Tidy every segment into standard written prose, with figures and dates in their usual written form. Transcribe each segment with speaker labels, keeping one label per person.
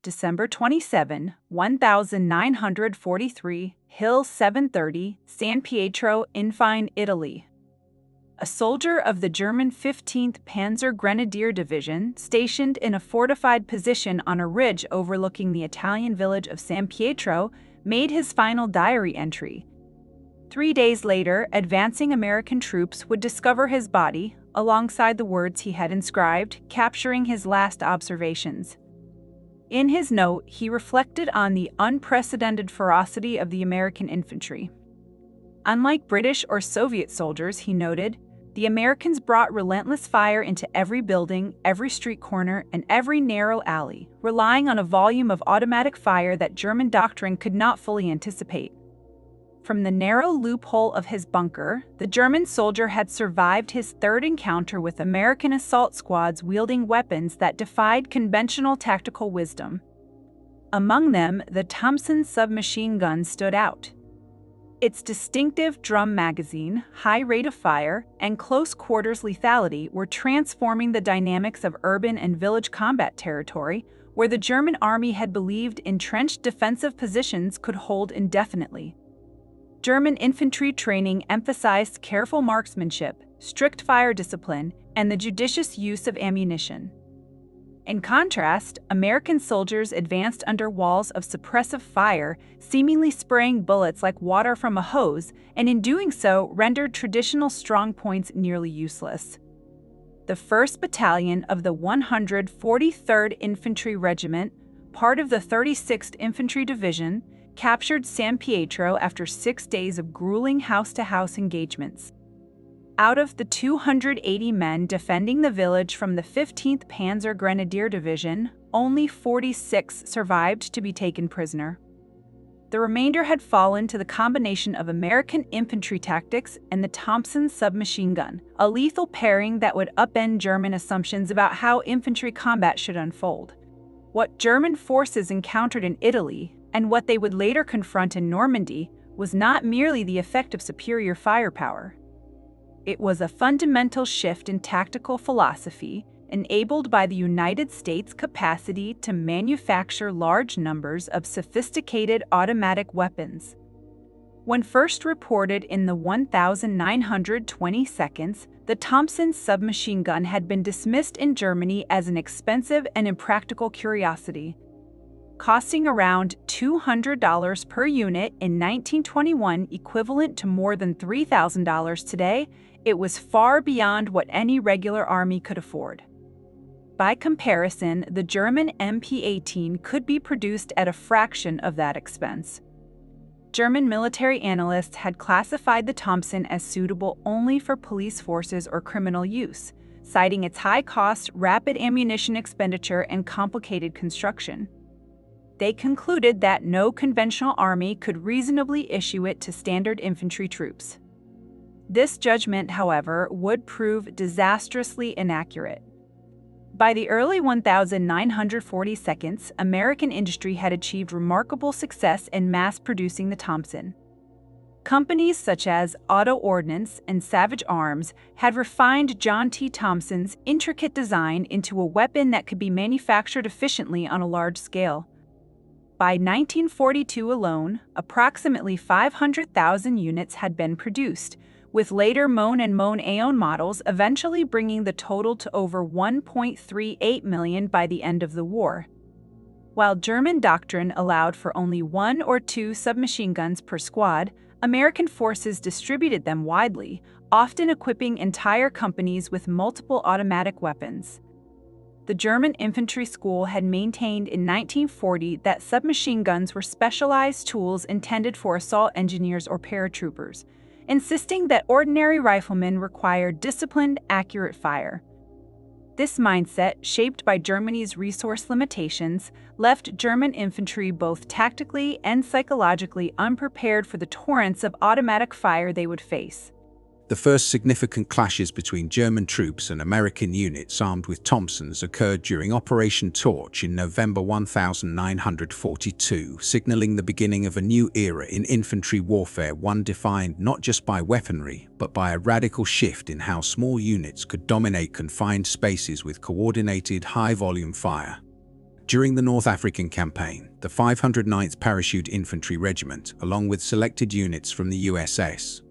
Speaker 1: December 27, 1943, Hill 730, San Pietro, Infine, Italy. A soldier of the German 15th Panzer Grenadier Division, stationed in a fortified position on a ridge overlooking the Italian village of San Pietro, made his final diary entry. 3 days later, advancing American troops would discover his body, alongside the words he had inscribed, capturing his last observations. In his note, he reflected on the unprecedented ferocity of the American infantry. Unlike British or Soviet soldiers, he noted, the Americans brought relentless fire into every building, every street corner, and every narrow alley, relying on a volume of automatic fire that German doctrine could not fully anticipate. From the narrow loophole of his bunker, the German soldier had survived his third encounter with American assault squads wielding weapons that defied conventional tactical wisdom. Among them, the Thompson submachine gun stood out. Its distinctive drum magazine, high rate of fire, and close-quarters lethality were transforming the dynamics of urban and village combat territory, where the German army had believed entrenched defensive positions could hold indefinitely. German infantry training emphasized careful marksmanship, strict fire discipline, and the judicious use of ammunition. In contrast, American soldiers advanced under walls of suppressive fire, seemingly spraying bullets like water from a hose, and in doing so rendered traditional strongpoints nearly useless. The 1st Battalion of the 143rd Infantry Regiment, part of the 36th Infantry Division, captured San Pietro after 6 days of grueling house-to-house engagements. Out of the 280 men defending the village from the 15th Panzer Grenadier Division, only 46 survived to be taken prisoner. The remainder had fallen to the combination of American infantry tactics and the Thompson submachine gun, a lethal pairing that would upend German assumptions about how infantry combat should unfold. What German forces encountered in Italy, and what they would later confront in Normandy, was not merely the effect of superior firepower. It was a fundamental shift in tactical philosophy, enabled by the United States' capacity to manufacture large numbers of sophisticated automatic weapons. When first reported in the 1920 seconds, the Thompson submachine gun had been dismissed in Germany as an expensive and impractical curiosity. Costing around $200 per unit in 1921, equivalent to more than $3,000 today, it was far beyond what any regular army could afford. By comparison, the German MP-18 could be produced at a fraction of that expense. German military analysts had classified the Thompson as suitable only for police forces or criminal use, citing its high cost, rapid ammunition expenditure, and complicated construction. They concluded that no conventional army could reasonably issue it to standard infantry troops. This judgment, however, would prove disastrously inaccurate. By the early 1940 seconds, American industry had achieved remarkable success in mass-producing the Thompson. Companies such as Auto Ordnance and Savage Arms had refined John T. Thompson's intricate design into a weapon that could be manufactured efficiently on a large scale. By 1942 alone, approximately 500,000 units had been produced, with later Mohn and Mohn-Aoun models eventually bringing the total to over 1.38 million by the end of the war. While German doctrine allowed for only 1 or 2 submachine guns per squad, American forces distributed them widely, often equipping entire companies with multiple automatic weapons. The German infantry school had maintained in 1940 that submachine guns were specialized tools intended for assault engineers or paratroopers, insisting that ordinary riflemen required disciplined, accurate fire. This mindset, shaped by Germany's resource limitations, left German infantry both tactically and psychologically unprepared for the torrents of automatic fire they would face.
Speaker 2: The first significant clashes between German troops and American units armed with Thompsons occurred during Operation Torch in November 1942, signaling the beginning of a new era in infantry warfare, one defined not just by weaponry, but by a radical shift in how small units could dominate confined spaces with coordinated, high-volume fire. During the North African Campaign, the 509th Parachute Infantry Regiment, along with selected units from the USS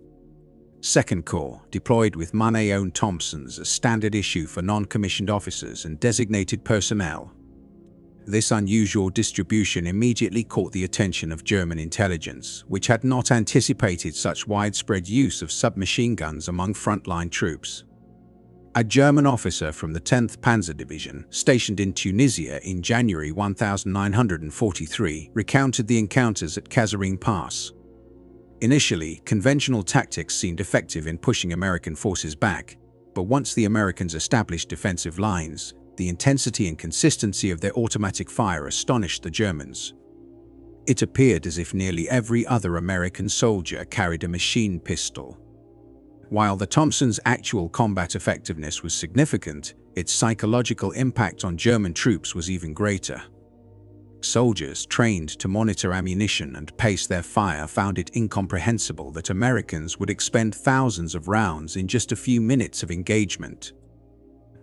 Speaker 2: Second Corps, deployed with money-owned Thompsons as standard issue for non-commissioned officers and designated personnel. This unusual distribution immediately caught the attention of German intelligence, which had not anticipated such widespread use of submachine guns among frontline troops. A German officer from the 10th Panzer Division, stationed in Tunisia in January 1943, recounted the encounters at Kasserine Pass. Initially, conventional tactics seemed effective in pushing American forces back, but once the Americans established defensive lines, the intensity and consistency of their automatic fire astonished the Germans. It appeared as if nearly every other American soldier carried a machine pistol. While the Thompson's actual combat effectiveness was significant, its psychological impact on German troops was even greater. Soldiers trained to monitor ammunition and pace their fire found it incomprehensible that Americans would expend thousands of rounds in just a few minutes of engagement.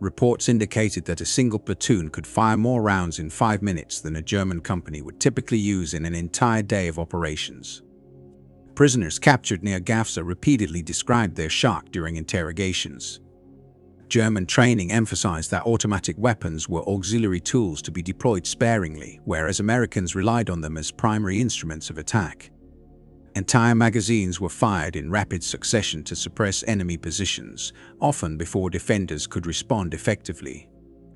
Speaker 2: Reports indicated that a single platoon could fire more rounds in 5 minutes than a German company would typically use in an entire day of operations. Prisoners captured near Gafsa repeatedly described their shock during interrogations. German training emphasized that automatic weapons were auxiliary tools to be deployed sparingly, whereas Americans relied on them as primary instruments of attack. Entire magazines were fired in rapid succession to suppress enemy positions, often before defenders could respond effectively.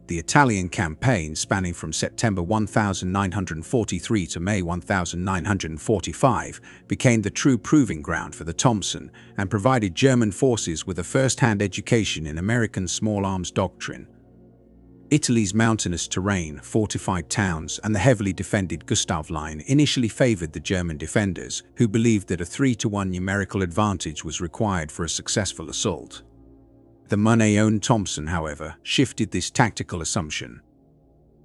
Speaker 2: The Italian campaign, spanning from September 1943 to May 1945, became the true proving ground for the Thompson and provided German forces with a first-hand education in American small arms doctrine. Italy's mountainous terrain, fortified towns, and the heavily defended Gustav Line initially favored the German defenders, who believed that a 3-to-1 numerical advantage was required for a successful assault. The money-owned Thompson, however, shifted this tactical assumption.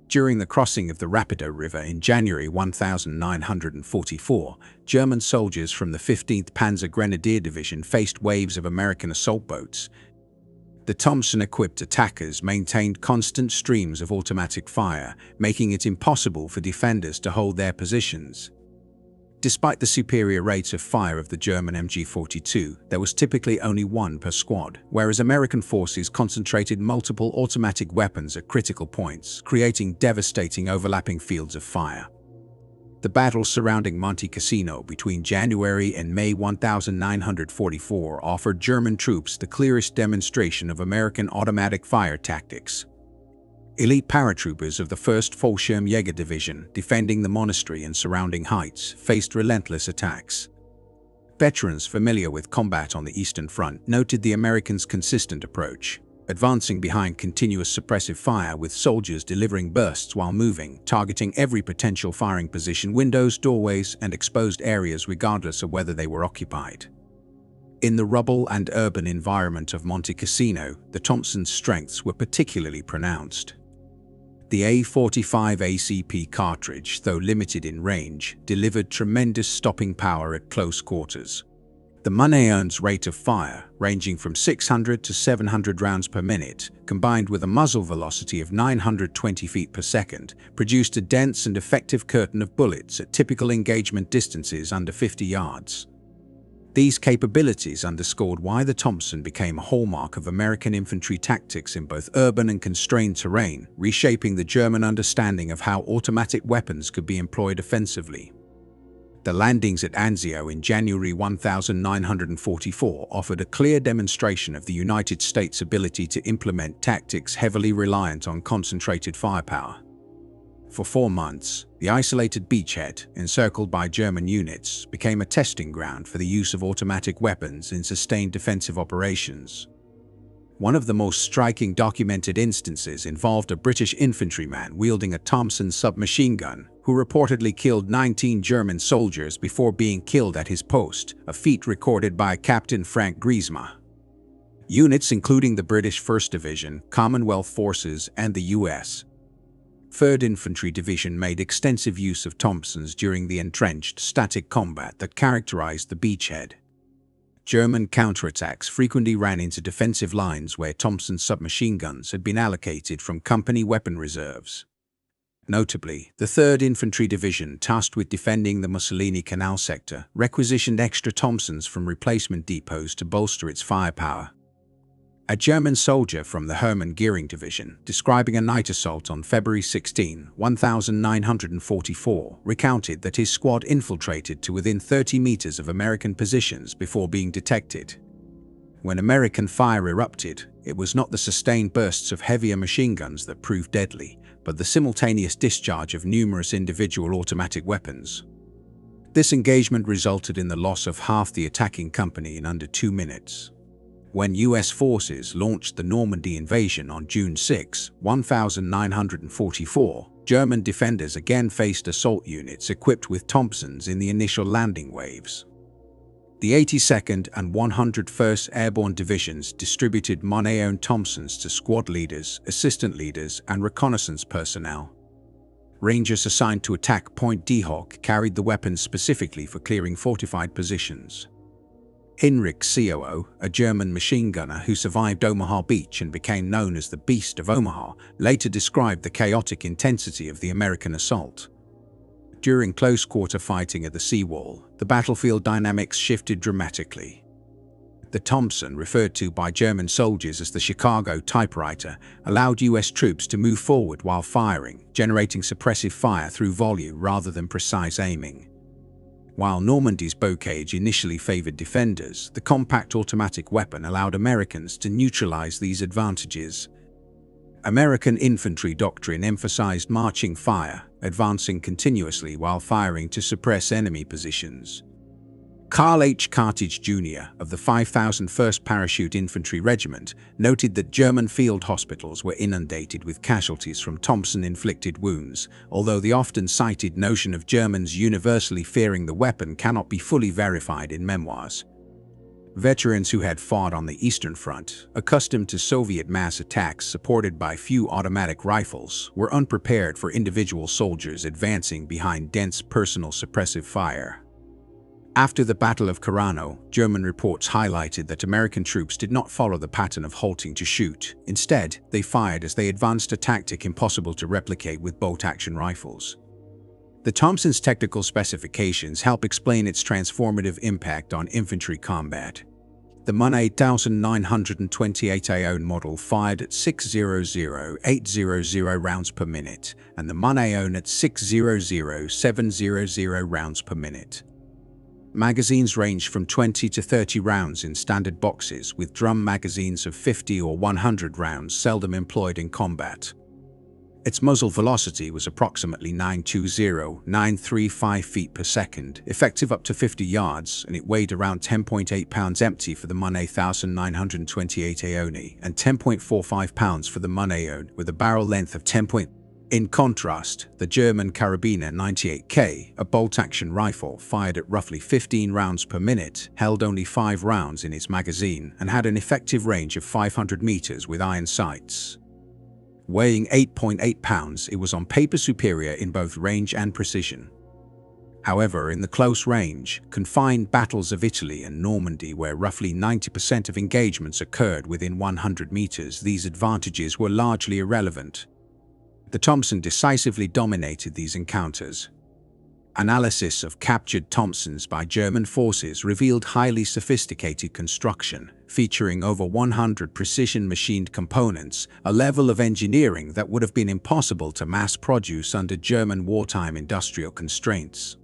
Speaker 2: During the crossing of the Rapido River in January 1944, German soldiers from the 15th Panzer Grenadier Division faced waves of American assault boats. The Thompson-equipped attackers maintained constant streams of automatic fire, making it impossible for defenders to hold their positions. Despite the superior rates of fire of the German MG-42, there was typically only one per squad, whereas American forces concentrated multiple automatic weapons at critical points, creating devastating overlapping fields of fire. The battle surrounding Monte Cassino between January and May 1944 offered German troops the clearest demonstration of American automatic fire tactics. Elite paratroopers of the 1st Fallschirmjäger Division, defending the monastery and surrounding heights, faced relentless attacks. Veterans familiar with combat on the Eastern Front noted the Americans' consistent approach, advancing behind continuous suppressive fire with soldiers delivering bursts while moving, targeting every potential firing position, windows, doorways, and exposed areas regardless of whether they were occupied. In the rubble and urban environment of Monte Cassino, the Thompson's strengths were particularly pronounced. The A45 ACP cartridge, though limited in range, delivered tremendous stopping power at close quarters. The money-owned's rate of fire, ranging from 600 to 700 rounds per minute, combined with a muzzle velocity of 920 feet per second, produced a dense and effective curtain of bullets at typical engagement distances under 50 yards. These capabilities underscored why the Thompson became a hallmark of American infantry tactics in both urban and constrained terrain, reshaping the German understanding of how automatic weapons could be employed offensively. The landings at Anzio in January 1944 offered a clear demonstration of the United States' ability to implement tactics heavily reliant on concentrated firepower. For 4 months, the isolated beachhead, encircled by German units, became a testing ground for the use of automatic weapons in sustained defensive operations. One of the most striking documented instances involved a British infantryman wielding a Thompson submachine gun, who reportedly killed 19 German soldiers before being killed at his post, a feat recorded by Captain Frank Griesma. Units including the British 1st Division, Commonwealth Forces, and the U.S. 3rd Infantry Division made extensive use of Thompsons during the entrenched, static combat that characterized the beachhead. German counterattacks frequently ran into defensive lines where Thompson submachine guns had been allocated from company weapon reserves. Notably, the 3rd Infantry Division, tasked with defending the Mussolini Canal sector, requisitioned extra Thompsons from replacement depots to bolster its firepower. A German soldier from the Hermann Göring Division, describing a night assault on February 16, 1944, recounted that his squad infiltrated to within 30 meters of American positions before being detected. When American fire erupted, it was not the sustained bursts of heavier machine guns that proved deadly, but the simultaneous discharge of numerous individual automatic weapons. This engagement resulted in the loss of half the attacking company in under 2 minutes. When US forces launched the Normandy invasion on June 6, 1944, German defenders again faced assault units equipped with Thompsons in the initial landing waves. The 82nd and 101st Airborne Divisions distributed Monet-owned Thompsons to squad leaders, assistant leaders, and reconnaissance personnel. Rangers assigned to attack Point D-Hawk carried the weapons specifically for clearing fortified positions. Heinrich Coo, a German machine gunner who survived Omaha Beach and became known as the Beast of Omaha, later described the chaotic intensity of the American assault. During close-quarter fighting at the seawall, the battlefield dynamics shifted dramatically. The Thompson, referred to by German soldiers as the Chicago Typewriter, allowed US troops to move forward while firing, generating suppressive fire through volume rather than precise aiming. While Normandy's bocage initially favored defenders, the compact automatic weapon allowed Americans to neutralize these advantages. American infantry doctrine emphasized marching fire, advancing continuously while firing to suppress enemy positions. Carl H. Cartridge, Jr. of the 5001st Parachute Infantry Regiment noted that German field hospitals were inundated with casualties from Thompson-inflicted wounds, although the often cited notion of Germans universally fearing the weapon cannot be fully verified in memoirs. Veterans who had fought on the Eastern Front, accustomed to Soviet mass attacks supported by few automatic rifles, were unprepared for individual soldiers advancing behind dense personal suppressive fire. After the Battle of Carano, German reports highlighted that American troops did not follow the pattern of halting to shoot. Instead, they fired as they advanced, a tactic impossible to replicate with bolt-action rifles. The Thompson's technical specifications help explain its transformative impact on infantry combat. The MUN 8928A model fired at 600-800 rounds per minute, and the MUN AON at 600-700 rounds per minute. Magazines range from 20 to 30 rounds in standard boxes, with drum magazines of 50 or 100 rounds seldom employed in combat. Its muzzle velocity was approximately 920-935 feet per second, effective up to 50 yards, and it weighed around 10.8 pounds empty for the MUN 8928 AONI and 10.45 pounds for the MUN AON, with a barrel length of 10. In contrast, the German Karabiner 98K, a bolt-action rifle fired at roughly 15 rounds per minute, held only 5 rounds in its magazine and had an effective range of 500 meters with iron sights. Weighing 8.8 pounds, it was on paper superior in both range and precision. However, in the close range, confined battles of Italy and Normandy, where roughly 90% of engagements occurred within 100 meters, these advantages were largely irrelevant. The Thompson decisively dominated these encounters. Analysis of captured Thompsons by German forces revealed highly sophisticated construction, featuring over 100 precision-machined components, a level of engineering that would have been impossible to mass-produce under German wartime industrial constraints.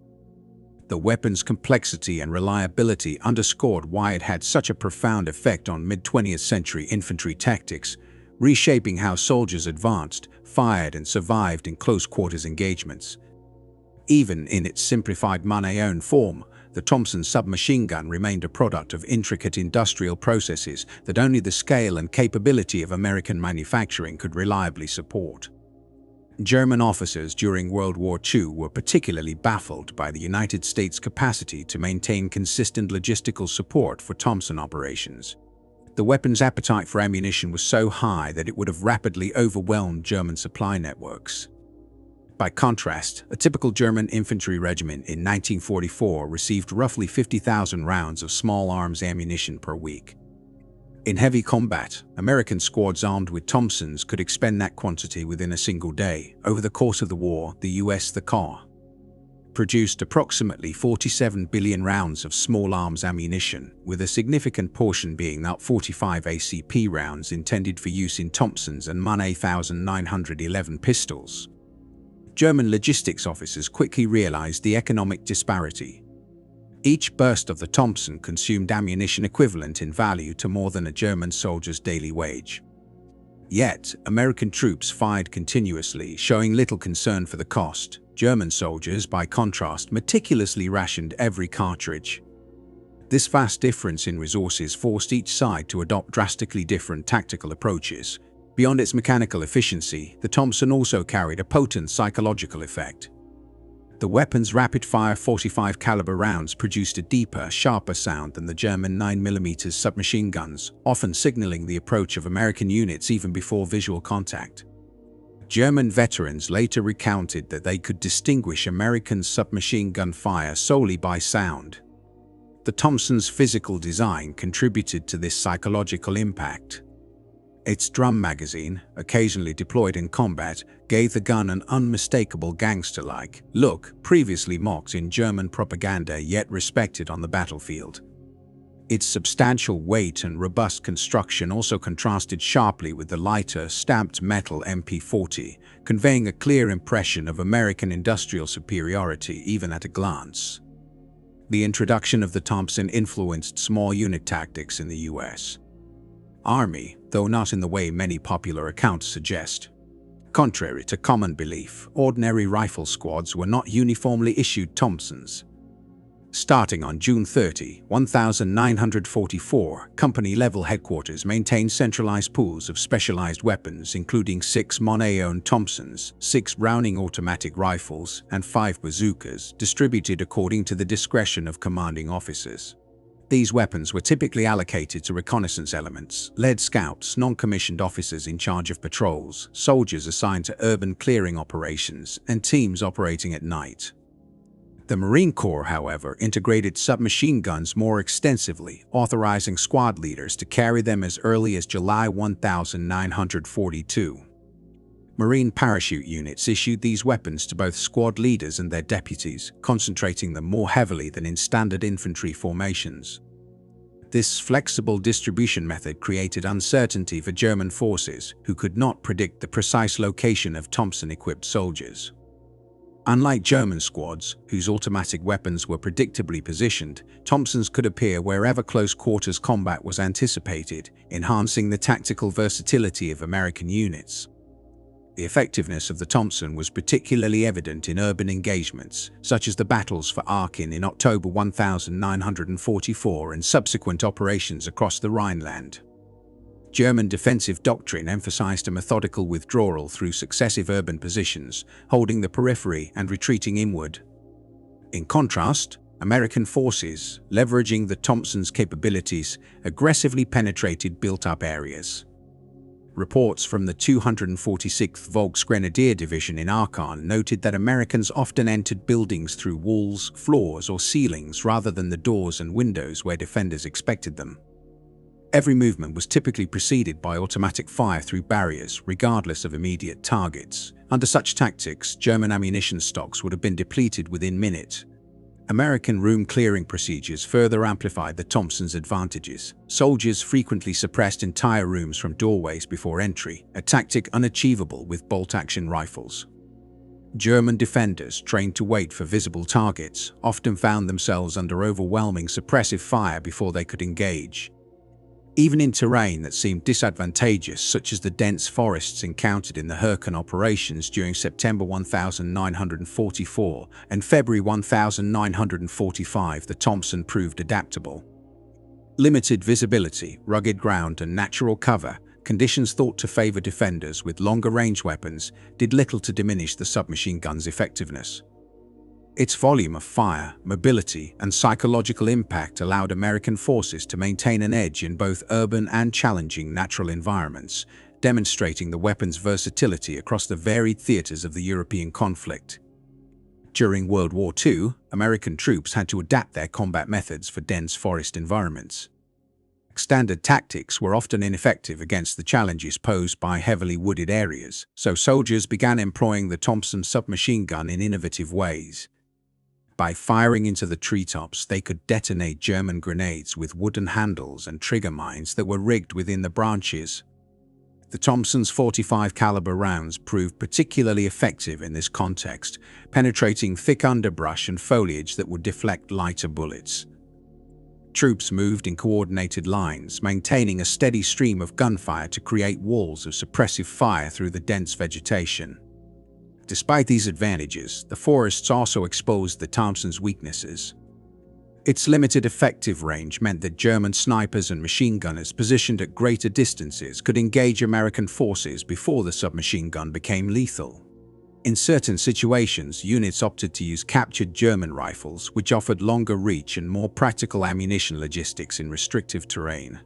Speaker 2: The weapon's complexity and reliability underscored why it had such a profound effect on mid-20th century infantry tactics, reshaping how soldiers advanced, fired, and survived in close-quarters engagements. Even in its simplified MUN form, the Thompson submachine gun remained a product of intricate industrial processes that only the scale and capability of American manufacturing could reliably support. German officers during World War II were particularly baffled by the United States' capacity to maintain consistent logistical support for Thompson operations. The weapon's appetite for ammunition was so high that it would have rapidly overwhelmed German supply networks. By contrast, a typical German infantry regiment in 1944 received roughly 50,000 rounds of small arms ammunition per week. In heavy combat, American squads armed with Thompsons could expend that quantity within a single day. Over the course of the war, the US produced approximately 47 billion rounds of small arms ammunition, with a significant portion being that 45 ACP rounds intended for use in Thompsons and MUN 8911 pistols. German logistics officers quickly realized the economic disparity. Each burst of the Thompson consumed ammunition equivalent in value to more than a German soldier's daily wage. Yet, American troops fired continuously, showing little concern for the cost. German soldiers, by contrast, meticulously rationed every cartridge. This vast difference in resources forced each side to adopt drastically different tactical approaches. Beyond its mechanical efficiency, the Thompson also carried a potent psychological effect. The weapon's rapid-fire 45 caliber rounds produced a deeper, sharper sound than the German 9mm submachine guns, often signaling the approach of American units even before visual contact. German veterans later recounted that they could distinguish American submachine gun fire solely by sound. The Thompson's physical design contributed to this psychological impact. Its drum magazine, occasionally deployed in combat, gave the gun an unmistakable gangster-like look, previously mocked in German propaganda yet respected on the battlefield. Its substantial weight and robust construction also contrasted sharply with the lighter, stamped metal MP40, conveying a clear impression of American industrial superiority even at a glance. The introduction of the Thompson influenced small unit tactics in the US Army, though not in the way many popular accounts suggest. Contrary to common belief, ordinary rifle squads were not uniformly issued Thompsons. Starting on June 30, 1944, company-level headquarters maintained centralized pools of specialized weapons including 6 Monet-owned Thompsons, 6 Browning automatic rifles, and 5 bazookas, distributed according to the discretion of commanding officers. These weapons were typically allocated to reconnaissance elements, lead scouts, non-commissioned officers in charge of patrols, soldiers assigned to urban clearing operations, and teams operating at night. The Marine Corps, however, integrated submachine guns more extensively, authorizing squad leaders to carry them as early as July 1942. Marine parachute units issued these weapons to both squad leaders and their deputies, concentrating them more heavily than in standard infantry formations. This flexible distribution method created uncertainty for German forces, who could not predict the precise location of Thompson-equipped soldiers. Unlike German squads, whose automatic weapons were predictably positioned, Thompsons could appear wherever close-quarters combat was anticipated, enhancing the tactical versatility of American units. The effectiveness of the Thompson was particularly evident in urban engagements, such as the battles for Aachen in October 1944 and subsequent operations across the Rhineland. German defensive doctrine emphasized a methodical withdrawal through successive urban positions, holding the periphery and retreating inward. In contrast, American forces, leveraging the Thompson's capabilities, aggressively penetrated built-up areas. Reports from the 246th Volksgrenadier Division in Aachen noted that Americans often entered buildings through walls, floors, or ceilings rather than the doors and windows where defenders expected them. Every movement was typically preceded by automatic fire through barriers, regardless of immediate targets. Under such tactics, German ammunition stocks would have been depleted within minutes. American room clearing procedures further amplified the Thompson's advantages. Soldiers frequently suppressed entire rooms from doorways before entry, a tactic unachievable with bolt-action rifles. German defenders, trained to wait for visible targets, often found themselves under overwhelming suppressive fire before they could engage. Even in terrain that seemed disadvantageous, such as the dense forests encountered in the Hurricane operations during September 1944 and February 1945, the Thompson proved adaptable. Limited visibility, rugged ground, and natural cover, conditions thought to favor defenders with longer-range weapons, did little to diminish the submachine gun's effectiveness. Its volume of fire, mobility, and psychological impact allowed American forces to maintain an edge in both urban and challenging natural environments, demonstrating the weapon's versatility across the varied theaters of the European conflict. During World War II, American troops had to adapt their combat methods for dense forest environments. Standard tactics were often ineffective against the challenges posed by heavily wooded areas, so soldiers began employing the Thompson submachine gun in innovative ways. By firing into the treetops, they could detonate German grenades with wooden handles and trigger mines that were rigged within the branches. The Thompson's 45 caliber rounds proved particularly effective in this context, penetrating thick underbrush and foliage that would deflect lighter bullets. Troops moved in coordinated lines, maintaining a steady stream of gunfire to create walls of suppressive fire through the dense vegetation. Despite these advantages, the forests also exposed the Thompson's weaknesses. Its limited effective range meant that German snipers and machine gunners positioned at greater distances could engage American forces before the submachine gun became lethal. In certain situations, units opted to use captured German rifles, which offered longer reach and more practical ammunition logistics in restrictive terrain.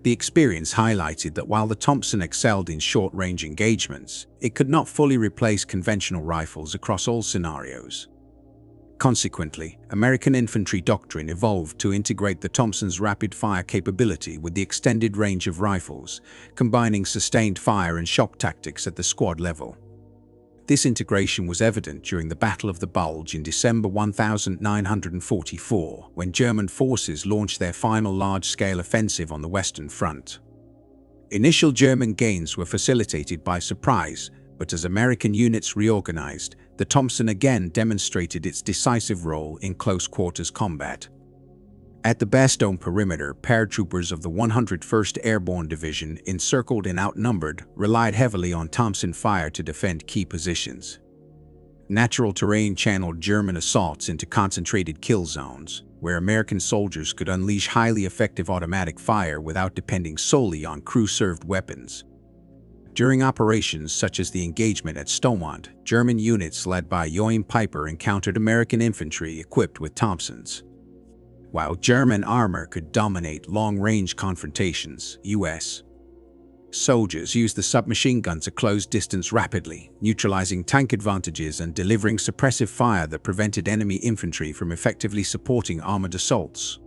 Speaker 2: The experience highlighted that while the Thompson excelled in short-range engagements, it could not fully replace conventional rifles across all scenarios. Consequently, American infantry doctrine evolved to integrate the Thompson's rapid-fire capability with the extended range of rifles, combining sustained fire and shock tactics at the squad level. This integration was evident during the Battle of the Bulge in December 1944, when German forces launched their final large-scale offensive on the Western Front. Initial German gains were facilitated by surprise, but as American units reorganized, the Thompson again demonstrated its decisive role in close-quarters combat. At the Bastogne perimeter, paratroopers of the 101st Airborne Division, encircled and outnumbered, relied heavily on Thompson fire to defend key positions. Natural terrain channeled German assaults into concentrated kill zones, where American soldiers could unleash highly effective automatic fire without depending solely on crew-served weapons. During operations such as the engagement at Stoumont, German units led by Joachim Peiper encountered American infantry equipped with Thompsons. While German armor could dominate long-range confrontations, U.S. soldiers used the submachine gun to close distance rapidly, neutralizing tank advantages and delivering suppressive fire that prevented enemy infantry from effectively supporting armored assaults.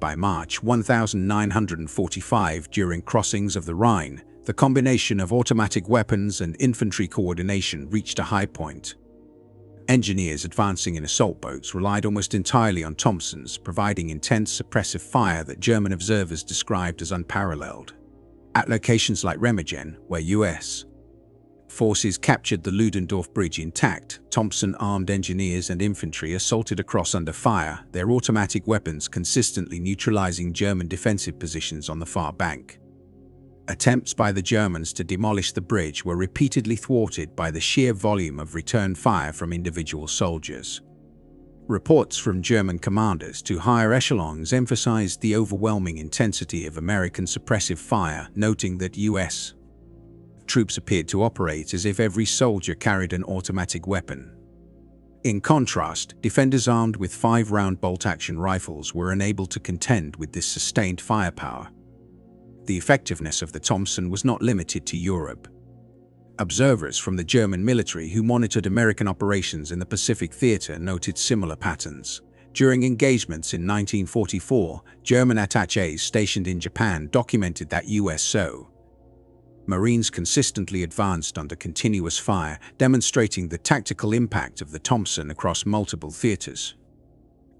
Speaker 2: By March 1945, during crossings of the Rhine, the combination of automatic weapons and infantry coordination reached a high point. Engineers advancing in assault boats relied almost entirely on Thompsons, providing intense suppressive fire that German observers described as unparalleled. At locations like Remagen, where U.S. forces captured the Ludendorff Bridge intact, Thompson-armed engineers and infantry assaulted across under fire, their automatic weapons consistently neutralizing German defensive positions on the far bank. Attempts by the Germans to demolish the bridge were repeatedly thwarted by the sheer volume of return fire from individual soldiers. Reports from German commanders to higher echelons emphasized the overwhelming intensity of American suppressive fire, noting that U.S. troops appeared to operate as if every soldier carried an automatic weapon. In contrast, defenders armed with 5-round bolt-action rifles were unable to contend with this sustained firepower. The effectiveness of the Thompson was not limited to Europe. Observers from the German military who monitored American operations in the Pacific Theater noted similar patterns. During engagements in 1944, German attachés stationed in Japan documented that U.S. Marines consistently advanced under continuous fire, demonstrating the tactical impact of the Thompson across multiple theaters.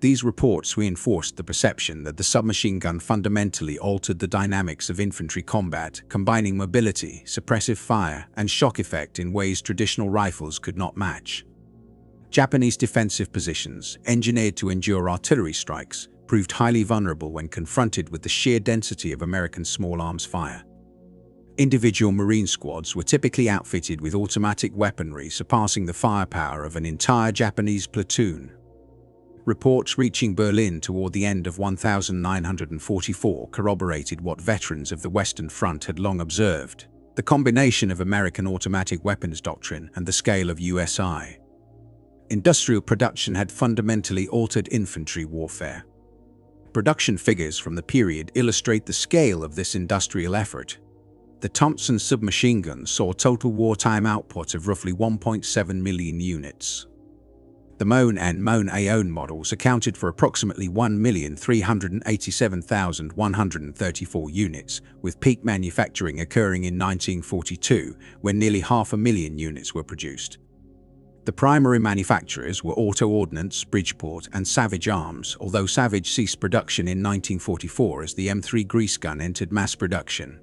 Speaker 2: These reports reinforced the perception that the submachine gun fundamentally altered the dynamics of infantry combat, combining mobility, suppressive fire, and shock effect in ways traditional rifles could not match. Japanese defensive positions, engineered to endure artillery strikes, proved highly vulnerable when confronted with the sheer density of American small arms fire. Individual Marine squads were typically outfitted with automatic weaponry surpassing the firepower of an entire Japanese platoon. Reports reaching Berlin toward the end of 1944 corroborated what veterans of the Western Front had long observed: the combination of American automatic weapons doctrine and the scale of USI. Industrial production had fundamentally altered infantry warfare. Production figures from the period illustrate the scale of this industrial effort. The Thompson submachine gun saw total wartime output of roughly 1.7 million units. The Mohn and Mohn Aeon models accounted for approximately 1,387,134 units, with peak manufacturing occurring in 1942, when nearly 500,000 units were produced. The primary manufacturers were Auto Ordnance, Bridgeport, and Savage Arms, although Savage ceased production in 1944 as the M3 grease gun entered mass production.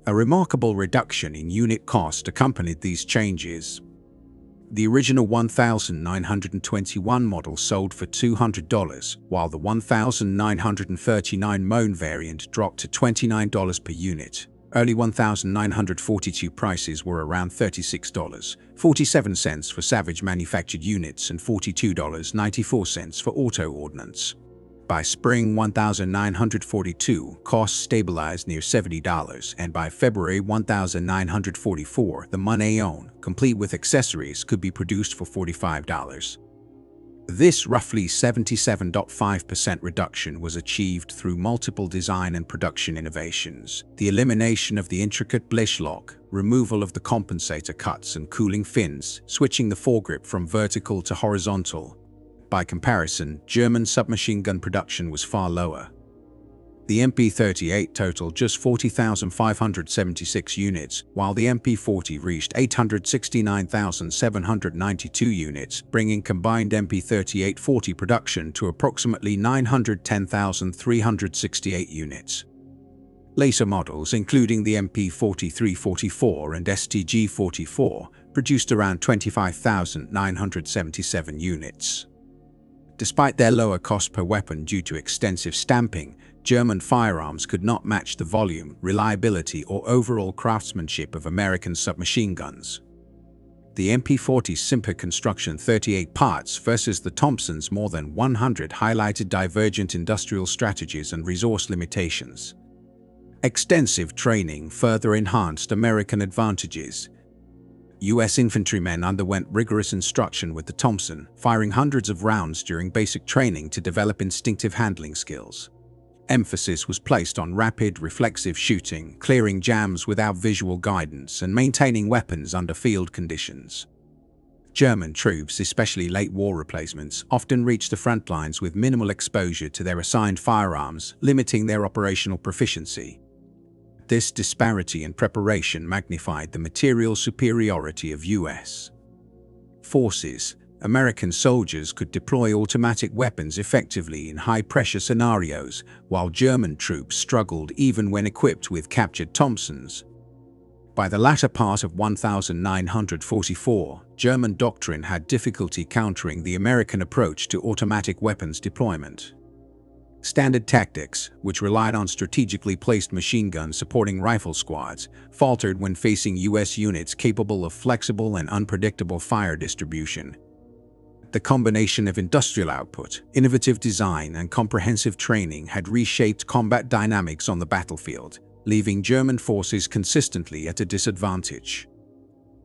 Speaker 2: A remarkable reduction in unit cost accompanied these changes. The original 1921 model sold for $200, while the 1939 Mohn variant dropped to $29 per unit. Early 1942 prices were around $36.47 for Savage manufactured units and $42.94 for Auto Ordnance. By spring 1942, costs stabilized near $70, and by February 1944, the Mohn Aeon, complete with accessories, could be produced for $45. This roughly 77.5% reduction was achieved through multiple design and production innovations: the elimination of the intricate blish lock, removal of the compensator cuts and cooling fins, switching the foregrip from vertical to horizontal. By comparison, German submachine gun production was far lower. The MP-38 totaled just 40,576 units, while the MP-40 reached 869,792 units, bringing combined MP-38-40 production to approximately 910,368 units. Later models, including the MP-43-44 and STG-44, produced around 25,977 units. Despite their lower cost per weapon due to extensive stamping, German firearms could not match the volume, reliability, or overall craftsmanship of American submachine guns. The MP-40's simple construction 38 parts versus the Thompson's more than 100 highlighted divergent industrial strategies and resource limitations. Extensive training further enhanced American advantages. U.S. infantrymen underwent rigorous instruction with the Thompson, firing hundreds of rounds during basic training to develop instinctive handling skills. Emphasis was placed on rapid, reflexive shooting, clearing jams without visual guidance, and maintaining weapons under field conditions. German troops, especially late war replacements, often reached the front lines with minimal exposure to their assigned firearms, limiting their operational proficiency. This disparity in preparation magnified the material superiority of U.S. forces. American soldiers could deploy automatic weapons effectively in high-pressure scenarios, while German troops struggled even when equipped with captured Thompsons. By the latter part of 1944, German doctrine had difficulty countering the American approach to automatic weapons deployment. Standard tactics, which relied on strategically placed machine guns supporting rifle squads, faltered when facing U.S. units capable of flexible and unpredictable fire distribution. The combination of industrial output, innovative design, and comprehensive training had reshaped combat dynamics on the battlefield, leaving German forces consistently at a disadvantage.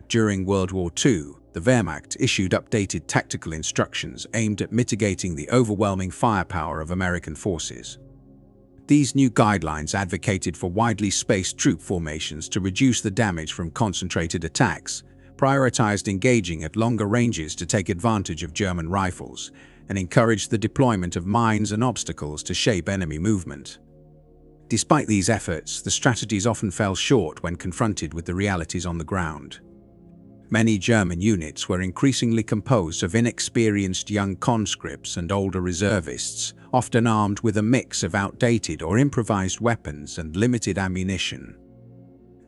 Speaker 2: During World War II, the Wehrmacht issued updated tactical instructions aimed at mitigating the overwhelming firepower of American forces. These new guidelines advocated for widely spaced troop formations to reduce the damage from concentrated attacks, prioritized engaging at longer ranges to take advantage of German rifles, and encouraged the deployment of mines and obstacles to shape enemy movement. Despite these efforts, the strategies often fell short when confronted with the realities on the ground. Many German units were increasingly composed of inexperienced young conscripts and older reservists, often armed with a mix of outdated or improvised weapons and limited ammunition.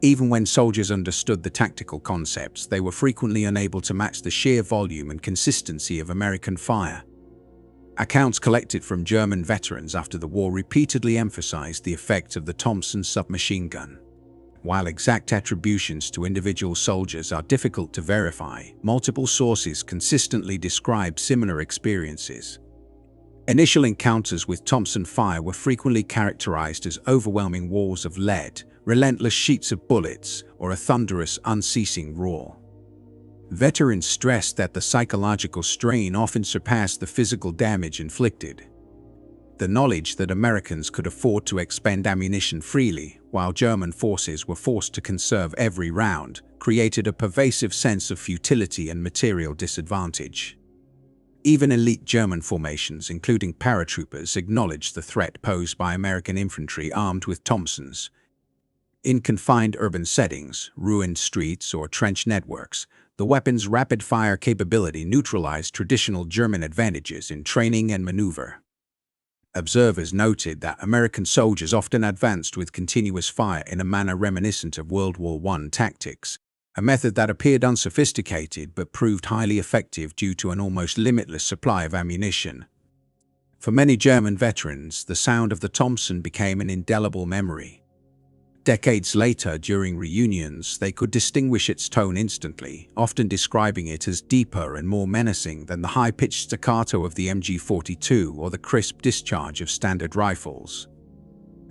Speaker 2: Even when soldiers understood the tactical concepts, they were frequently unable to match the sheer volume and consistency of American fire. Accounts collected from German veterans after the war repeatedly emphasized the effect of the Thompson submachine gun. While exact attributions to individual soldiers are difficult to verify, multiple sources consistently describe similar experiences. Initial encounters with Thompson fire were frequently characterized as overwhelming walls of lead, relentless sheets of bullets, or a thunderous, unceasing roar. Veterans stressed that the psychological strain often surpassed the physical damage inflicted. The knowledge that Americans could afford to expend ammunition freely, while German forces were forced to conserve every round, created a pervasive sense of futility and material disadvantage. Even elite German formations, including paratroopers, acknowledged the threat posed by American infantry armed with Thompsons. In confined urban settings, ruined streets, or trench networks, the weapon's rapid-fire capability neutralized traditional German advantages in training and maneuver. Observers noted that American soldiers often advanced with continuous fire in a manner reminiscent of World War I tactics, a method that appeared unsophisticated but proved highly effective due to an almost limitless supply of ammunition. For many German veterans, the sound of the Thompson became an indelible memory. Decades later, during reunions, they could distinguish its tone instantly, often describing it as deeper and more menacing than the high-pitched staccato of the MG42 or the crisp discharge of standard rifles.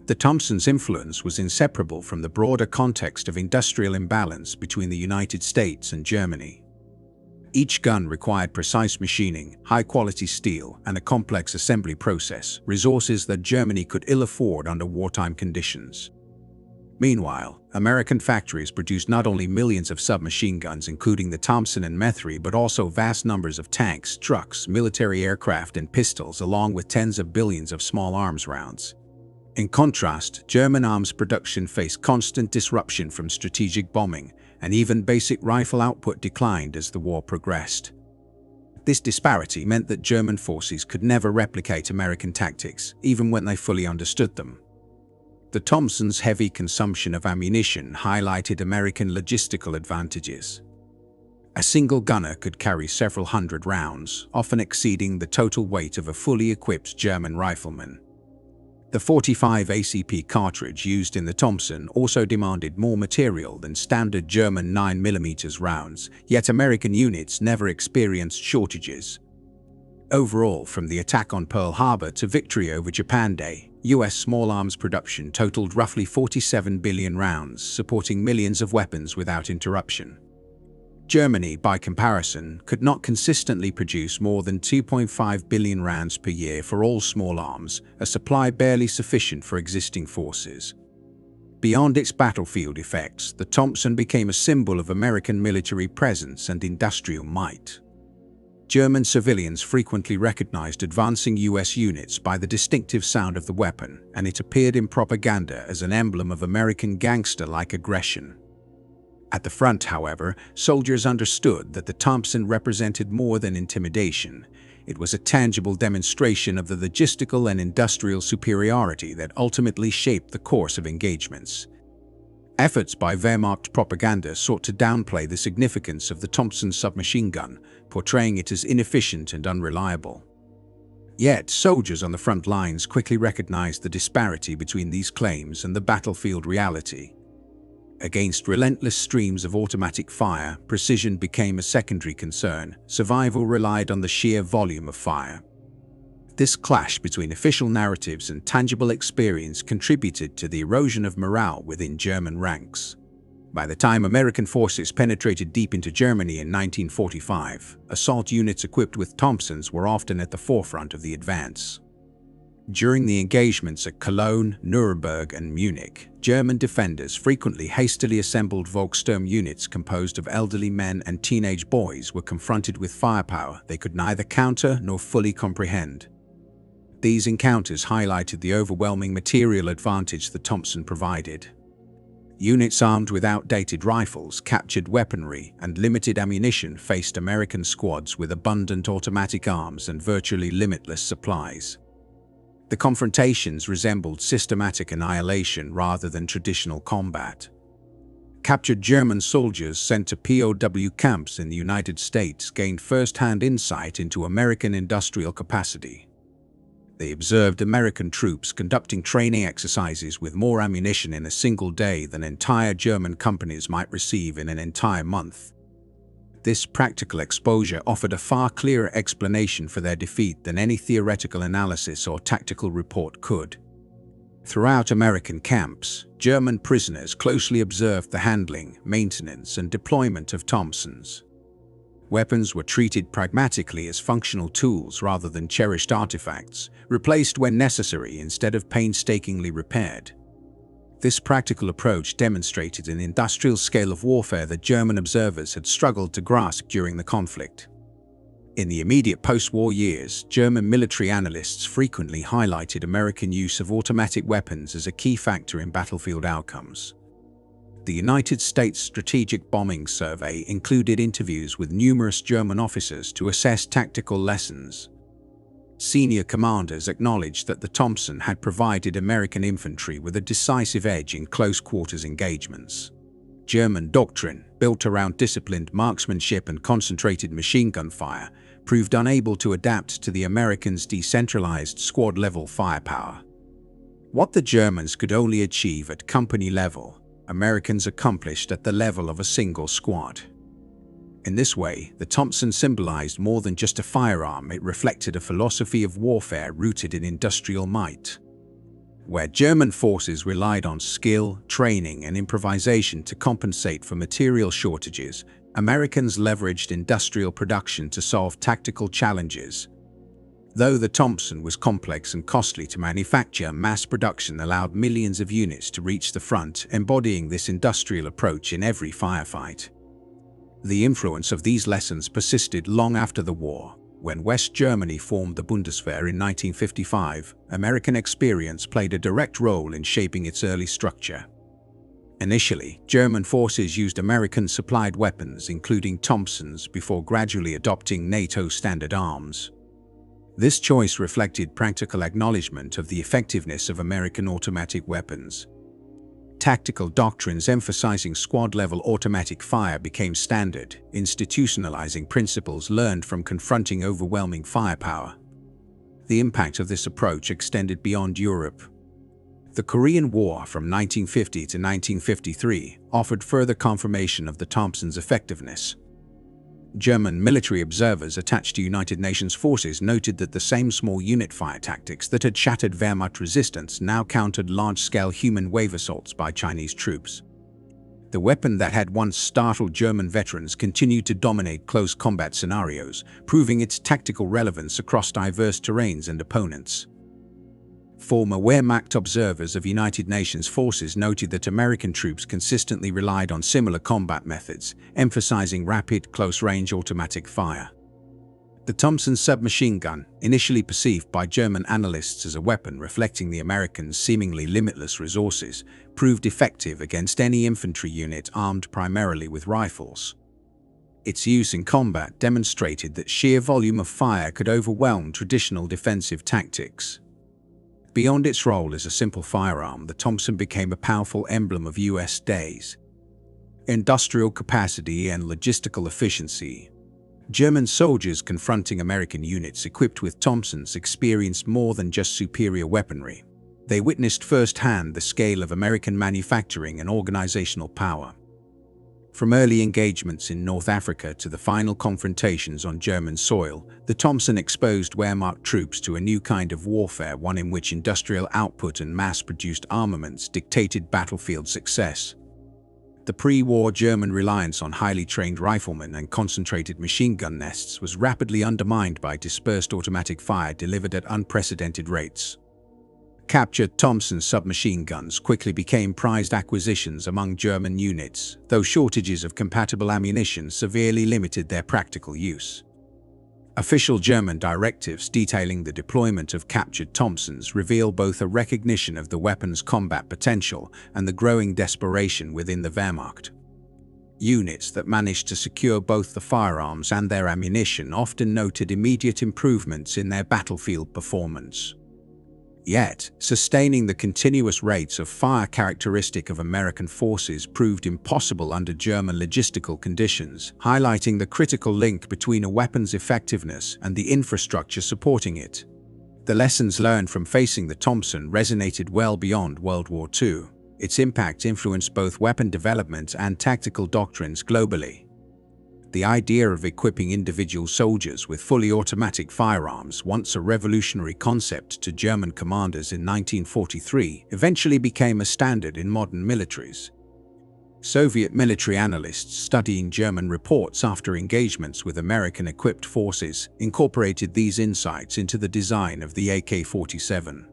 Speaker 2: The Thompson's influence was inseparable from the broader context of industrial imbalance between the United States and Germany. Each gun required precise machining, high-quality steel, and a complex assembly process, resources that Germany could ill afford under wartime conditions. Meanwhile, American factories produced not only millions of submachine guns, including the Thompson and M3, but also vast numbers of tanks, trucks, military aircraft, and pistols, along with tens of billions of small arms rounds. In contrast, German arms production faced constant disruption from strategic bombing, and even basic rifle output declined as the war progressed. This disparity meant that German forces could never replicate American tactics, even when they fully understood them. The Thompson's heavy consumption of ammunition highlighted American logistical advantages. A single gunner could carry several hundred rounds, often exceeding the total weight of a fully equipped German rifleman. The 45 ACP cartridge used in the Thompson also demanded more material than standard German 9mm rounds, yet American units never experienced shortages. Overall, from the attack on Pearl Harbor to victory over Japan Day, U.S. small arms production totaled roughly 47 billion rounds, supporting millions of weapons without interruption. Germany, by comparison, could not consistently produce more than 2.5 billion rounds per year for all small arms, a supply barely sufficient for existing forces. Beyond its battlefield effects, the Thompson became a symbol of American military presence and industrial might. German civilians frequently recognized advancing U.S. units by the distinctive sound of the weapon, and it appeared in propaganda as an emblem of American gangster-like aggression. At the front, however, soldiers understood that the Thompson represented more than intimidation. It was a tangible demonstration of the logistical and industrial superiority that ultimately shaped the course of engagements. Efforts by Wehrmacht propaganda sought to downplay the significance of the Thompson submachine gun, portraying it as inefficient and unreliable. Yet, soldiers on the front lines quickly recognized the disparity between these claims and the battlefield reality. Against relentless streams of automatic fire, precision became a secondary concern. Survival relied on the sheer volume of fire. This clash between official narratives and tangible experience contributed to the erosion of morale within German ranks. By the time American forces penetrated deep into Germany in 1945, assault units equipped with Thompsons were often at the forefront of the advance. During the engagements at Cologne, Nuremberg, and Munich, German defenders frequently hastily assembled Volkssturm units composed of elderly men and teenage boys were confronted with firepower they could neither counter nor fully comprehend. These encounters highlighted the overwhelming material advantage the Thompson provided. Units armed with outdated rifles, captured weaponry, and limited ammunition faced American squads with abundant automatic arms and virtually limitless supplies. The confrontations resembled systematic annihilation rather than traditional combat. Captured German soldiers sent to POW camps in the United States gained first-hand insight into American industrial capacity. They observed American troops conducting training exercises with more ammunition in a single day than entire German companies might receive in an entire month. This practical exposure offered a far clearer explanation for their defeat than any theoretical analysis or tactical report could. Throughout American camps, German prisoners closely observed the handling, maintenance, and deployment of Thompsons. Weapons were treated pragmatically as functional tools rather than cherished artifacts, replaced when necessary instead of painstakingly repaired. This practical approach demonstrated an industrial scale of warfare that German observers had struggled to grasp during the conflict. In the immediate post-war years, German military analysts frequently highlighted American use of automatic weapons as a key factor in battlefield outcomes. The United States Strategic Bombing Survey included interviews with numerous German officers to assess tactical lessons. Senior commanders acknowledged that the Thompson had provided American infantry with a decisive edge in close-quarters engagements. German doctrine, built around disciplined marksmanship and concentrated machine gun fire, proved unable to adapt to the Americans' decentralized squad-level firepower. What the Germans could only achieve at company level, Americans accomplished at the level of a single squad. In this way, the Thompson symbolized more than just a firearm. It reflected a philosophy of warfare rooted in industrial might. Where German forces relied on skill, training, and improvisation to compensate for material shortages, Americans leveraged industrial production to solve tactical challenges. Though the Thompson was complex and costly to manufacture, mass production allowed millions of units to reach the front, embodying this industrial approach in every firefight. The influence of these lessons persisted long after the war. When West Germany formed the Bundeswehr in 1955, American experience played a direct role in shaping its early structure. Initially, German forces used American-supplied weapons, including Thompsons, before gradually adopting NATO standard arms. This choice reflected practical acknowledgement of the effectiveness of American automatic weapons. Tactical doctrines emphasizing squad-level automatic fire became standard, institutionalizing principles learned from confronting overwhelming firepower. The impact of this approach extended beyond Europe. The Korean War from 1950 to 1953 offered further confirmation of the Thompson's effectiveness. German military observers attached to United Nations forces noted that the same small unit fire tactics that had shattered Wehrmacht resistance now countered large-scale human wave assaults by Chinese troops. The weapon that had once startled German veterans continued to dominate close combat scenarios, proving its tactical relevance across diverse terrains and opponents. Former Wehrmacht observers of United Nations forces noted that American troops consistently relied on similar combat methods, emphasizing rapid, close-range automatic fire. The Thompson submachine gun, initially perceived by German analysts as a weapon reflecting the Americans' seemingly limitless resources, proved effective against any infantry unit armed primarily with rifles. Its use in combat demonstrated that sheer volume of fire could overwhelm traditional defensive tactics. Beyond its role as a simple firearm, the Thompson became a powerful emblem of U.S. days. Industrial capacity and logistical efficiency. German soldiers confronting American units equipped with Thompsons experienced more than just superior weaponry. They witnessed firsthand the scale of American manufacturing and organizational power. From early engagements in North Africa to the final confrontations on German soil, the Thompson exposed Wehrmacht troops to a new kind of warfare, one in which industrial output and mass-produced armaments dictated battlefield success. The pre-war German reliance on highly trained riflemen and concentrated machine gun nests was rapidly undermined by dispersed automatic fire delivered at unprecedented rates. Captured Thompson submachine guns quickly became prized acquisitions among German units, though shortages of compatible ammunition severely limited their practical use. Official German directives detailing the deployment of captured Thompsons reveal both a recognition of the weapon's combat potential and the growing desperation within the Wehrmacht. Units that managed to secure both the firearms and their ammunition often noted immediate improvements in their battlefield performance. Yet, sustaining the continuous rates of fire characteristic of American forces proved impossible under German logistical conditions, highlighting the critical link between a weapon's effectiveness and the infrastructure supporting it. The lessons learned from facing the Thompson resonated well beyond World War II. Its impact influenced both weapon development and tactical doctrines globally. The idea of equipping individual soldiers with fully automatic firearms, once a revolutionary concept to German commanders in 1943, eventually became a standard in modern militaries. Soviet military analysts studying German reports after engagements with American-equipped forces incorporated these insights into the design of the AK-47.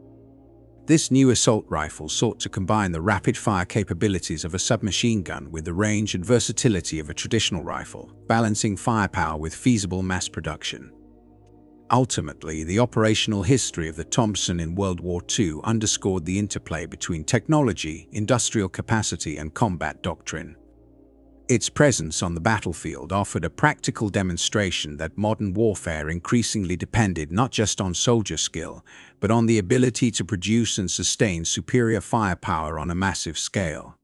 Speaker 2: This new assault rifle sought to combine the rapid-fire capabilities of a submachine gun with the range and versatility of a traditional rifle, balancing firepower with feasible mass production. Ultimately, the operational history of the Thompson in World War II underscored the interplay between technology, industrial capacity, and combat doctrine. Its presence on the battlefield offered a practical demonstration that modern warfare increasingly depended not just on soldier skill, but on the ability to produce and sustain superior firepower on a massive scale.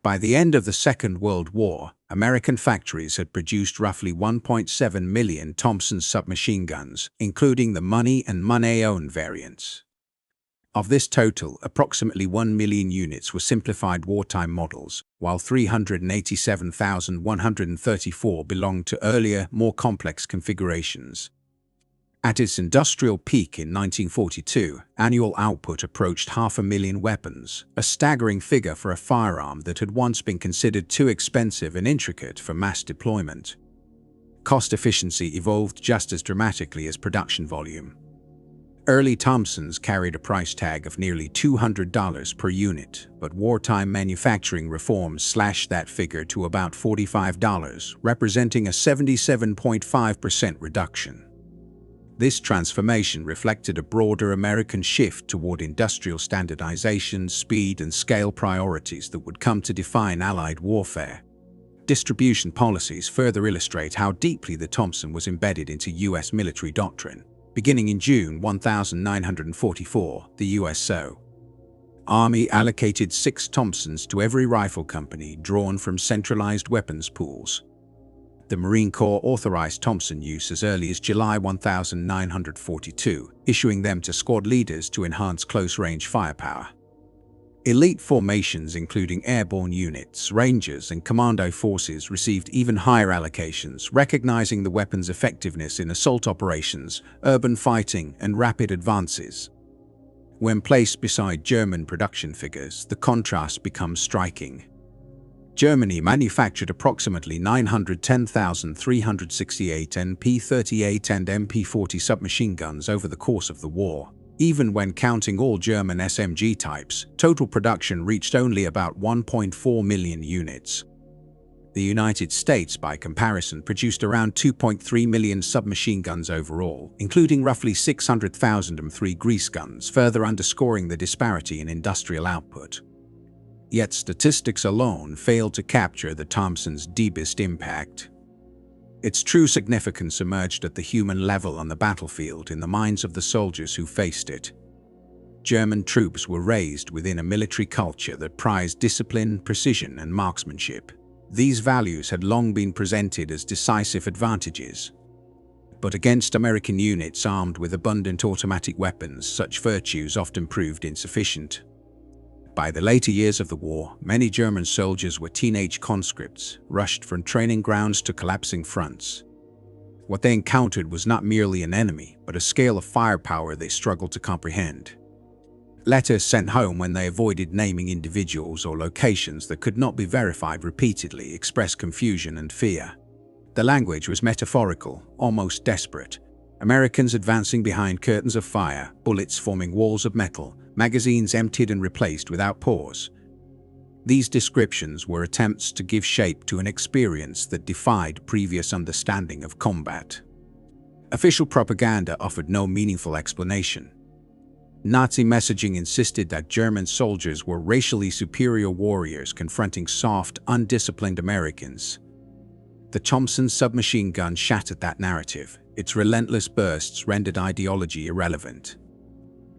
Speaker 2: By the end of the Second World War, American factories had produced roughly 1.7 million Thompson submachine guns, including the money and money-owned variants. Of this total, approximately 1 million units were simplified wartime models, while 387,134 belonged to earlier, more complex configurations. At its industrial peak in 1942, annual output approached 500,000 weapons, a staggering figure for a firearm that had once been considered too expensive and intricate for mass deployment. Cost efficiency evolved just as dramatically as production volume. Early Thompsons carried a price tag of nearly $200 per unit, but wartime manufacturing reforms slashed that figure to about $45, representing a 77.5% reduction. This transformation reflected a broader American shift toward industrial standardization, speed, and scale priorities that would come to define Allied warfare. Distribution policies further illustrate how deeply the Thompson was embedded into U.S. military doctrine. Beginning in June 1944, the U.S. Army allocated 6 Thompsons to every rifle company drawn from centralized weapons pools. The Marine Corps authorized Thompson use as early as July 1942, issuing them to squad leaders to enhance close-range firepower. Elite formations including airborne units, Rangers, and commando forces received even higher allocations, recognizing the weapon's effectiveness in assault operations, urban fighting, and rapid advances. When placed beside German production figures, the contrast becomes striking. Germany manufactured approximately 910,368 NP-38 and MP-40 submachine guns over the course of the war. Even when counting all German SMG types, total production reached only about 1.4 million units. The United States, by comparison, produced around 2.3 million submachine guns overall, including roughly 600,000 M3 grease guns, further underscoring the disparity in industrial output. Yet statistics alone failed to capture the Thompson's deepest impact. Its true significance emerged at the human level on the battlefield in the minds of the soldiers who faced it. German troops were raised within a military culture that prized discipline, precision, and marksmanship. These values had long been presented as decisive advantages. But against American units armed with abundant automatic weapons, such virtues often proved insufficient. By the later years of the war, many German soldiers were teenage conscripts, rushed from training grounds to collapsing fronts. What they encountered was not merely an enemy, but a scale of firepower they struggled to comprehend. Letters sent home when they avoided naming individuals or locations that could not be verified repeatedly expressed confusion and fear. The language was metaphorical, almost desperate. Americans advancing behind curtains of fire, bullets forming walls of metal, magazines emptied and replaced without pause. These descriptions were attempts to give shape to an experience that defied previous understanding of combat. Official propaganda offered no meaningful explanation. Nazi messaging insisted that German soldiers were racially superior warriors confronting soft, undisciplined Americans. The Thompson submachine gun shattered that narrative. Its relentless bursts rendered ideology irrelevant.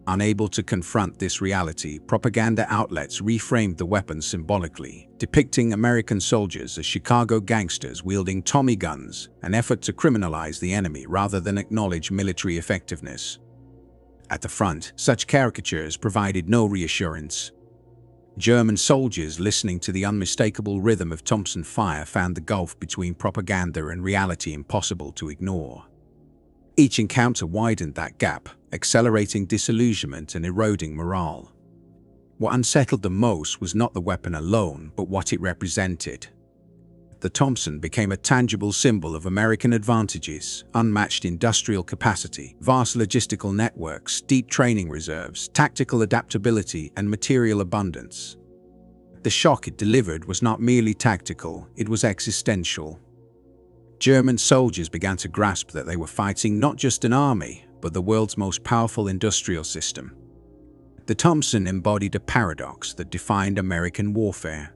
Speaker 2: Unable to confront this reality, propaganda outlets reframed the weapon symbolically, depicting American soldiers as Chicago gangsters wielding Tommy guns, an effort to criminalize the enemy rather than acknowledge military effectiveness. At the front, such caricatures provided no reassurance. German soldiers listening to the unmistakable rhythm of Thompson fire found the gulf between propaganda and reality impossible to ignore. Each encounter widened that gap, accelerating disillusionment and eroding morale. What unsettled them most was not the weapon alone, but what it represented. the Thompson became a tangible symbol of American advantages: unmatched industrial capacity, vast logistical networks, deep training reserves, tactical adaptability, and material abundance. The shock it delivered was not merely tactical, it was existential. German soldiers began to grasp that they were fighting not just an army, but the world's most powerful industrial system. The Thompson embodied a paradox that defined American warfare.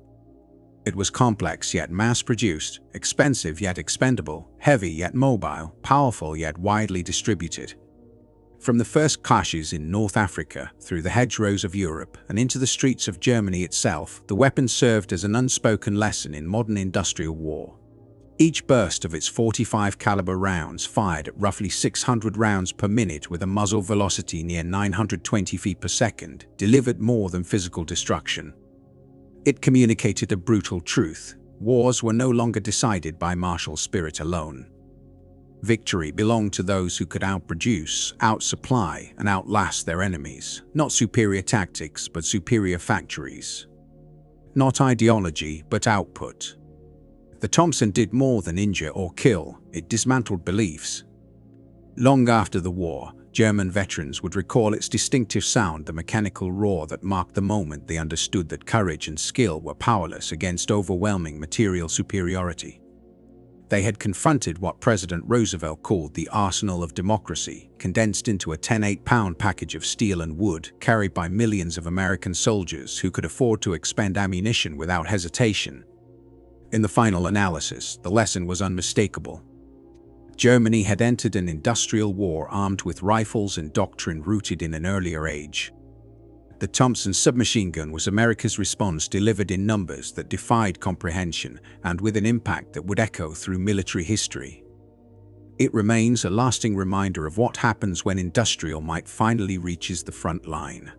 Speaker 2: It was complex yet mass-produced, expensive yet expendable, heavy yet mobile, powerful yet widely distributed. From the first clashes in North Africa, through the hedgerows of Europe, and into the streets of Germany itself, the weapon served as an unspoken lesson in modern industrial war. Each burst of its 45 caliber rounds, fired at roughly 600 rounds per minute with a muzzle velocity near 920 feet per second, delivered more than physical destruction. It communicated a brutal truth: wars were no longer decided by martial spirit alone. Victory belonged to those who could outproduce, outsupply, and outlast their enemies. Not superior tactics, but superior factories. Not ideology, but output. The Thompson did more than injure or kill, it dismantled beliefs. Long after the war, German veterans would recall its distinctive sound, the mechanical roar that marked the moment they understood that courage and skill were powerless against overwhelming material superiority. They had confronted what President Roosevelt called the arsenal of democracy, condensed into a 10 8-pound package of steel and wood, carried by millions of American soldiers who could afford to expend ammunition without hesitation. In the final analysis, the lesson was unmistakable. Germany had entered an industrial war armed with rifles and doctrine rooted in an earlier age. The Thompson submachine gun was America's response, delivered in numbers that defied comprehension and with an impact that would echo through military history. It remains a lasting reminder of what happens when industrial might finally reaches the front line.